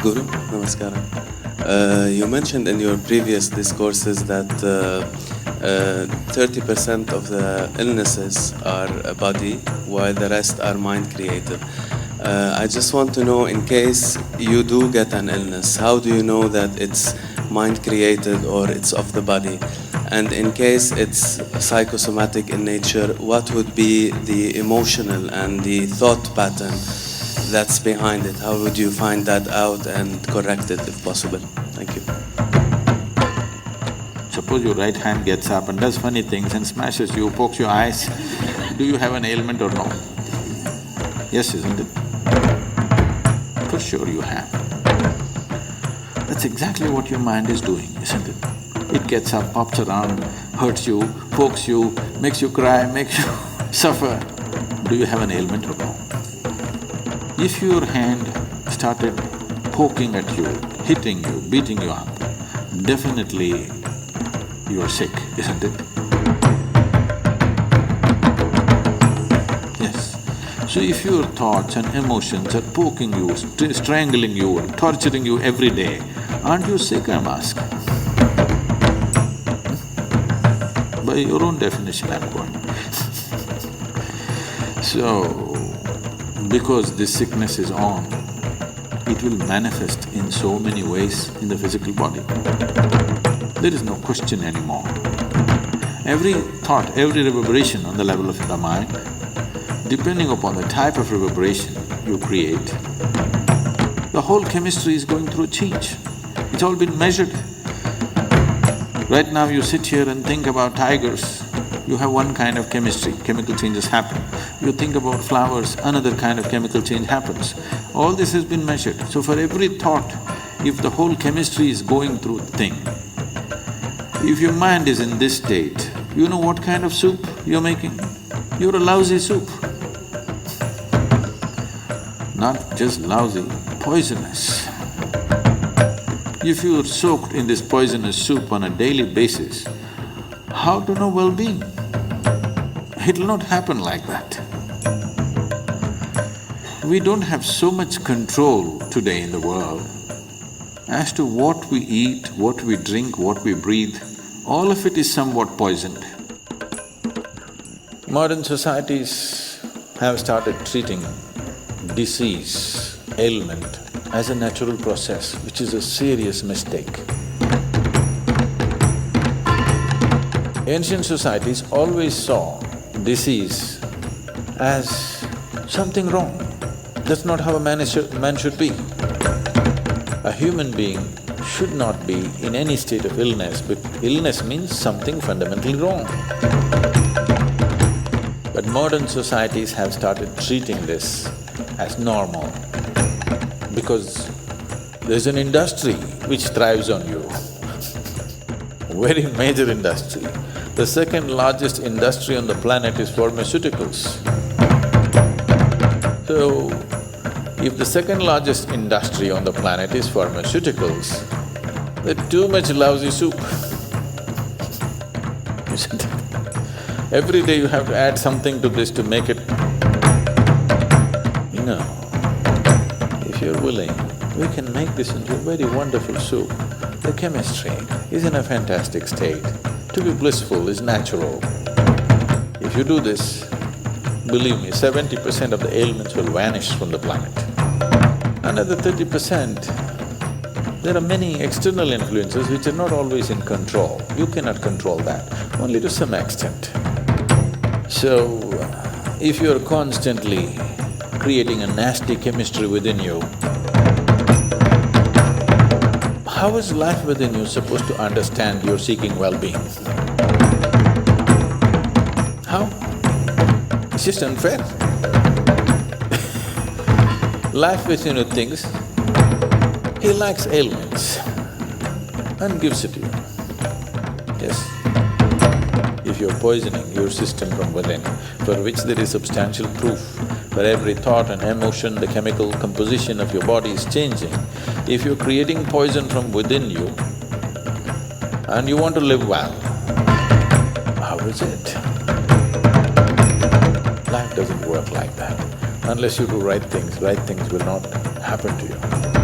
Guru, Namaskaram. You mentioned in your previous discourses that 30% of the illnesses are body, while the rest are mind created. I just want to know, in case you do get an illness, how do you know that it's mind created or it's of the body? And in case it's psychosomatic in nature, what would be the emotional and the thought pattern that's behind it? How would you find that out and correct it if possible? Thank you. Suppose your right hand gets up and does funny things and smashes you, pokes your eyes, do you have an ailment or no? Yes, isn't it? For sure you have. That's exactly what your mind is doing, isn't it? It gets up, pops around, hurts you, pokes you, makes you cry, makes you suffer. Do you have an ailment or no? If your hand started poking at you, hitting you, beating you up, definitely you are sick, isn't it? Yes. So if your thoughts and emotions are poking you, strangling you, and torturing you every day, aren't you sick, I'm asking? By your own definition, I'm going. So, because this sickness is on, it will manifest in so many ways in the physical body. There is no question anymore. Every thought, every reverberation on the level of the mind, depending upon the type of reverberation you create, the whole chemistry is going through a change. It's all been measured. Right now you sit here and think about tigers, you have one kind of chemistry, chemical changes happen. You think about flowers, another kind of chemical change happens. All this has been measured. So for every thought, if the whole chemistry is going through the thing, if your mind is in this state, you know what kind of soup you're making? You're a lousy soup. Not just lousy, poisonous. If you're soaked in this poisonous soup on a daily basis, how to know well-being? It'll not happen like that. We don't have so much control today in the world as to what we eat, what we drink, what we breathe. All of it is somewhat poisoned. Modern societies have started treating disease, ailment as a natural process, which is a serious mistake. Ancient societies always saw disease as something wrong. That's not how a man should be. A human being should not be in any state of illness, but illness means something fundamentally wrong. But modern societies have started treating this as normal because there's an industry which thrives on you, very major industry. The second largest industry on the planet is pharmaceuticals. So, if the second largest industry on the planet is pharmaceuticals, there's too much lousy soup, isn't it? Every day you have to add something to this to make it… You know, if you're willing, we can make this into a very wonderful soup. The chemistry is in a fantastic state. To be blissful is natural. If you do this, believe me, 70% of the ailments will vanish from the planet. Another 30%, there are many external influences which are not always in control. You cannot control that, only to some extent. So, if you're constantly creating a nasty chemistry within you, how is life within you supposed to understand you're seeking well-being? How? It's just unfair. Life within you thinks, he likes ailments and gives it to you. Yes? If you're poisoning your system from within, for which there is substantial proof, for every thought and emotion, the chemical composition of your body is changing. If you're creating poison from within you and you want to live well, how is it? Life doesn't work like that. Unless you do right things will not happen to you.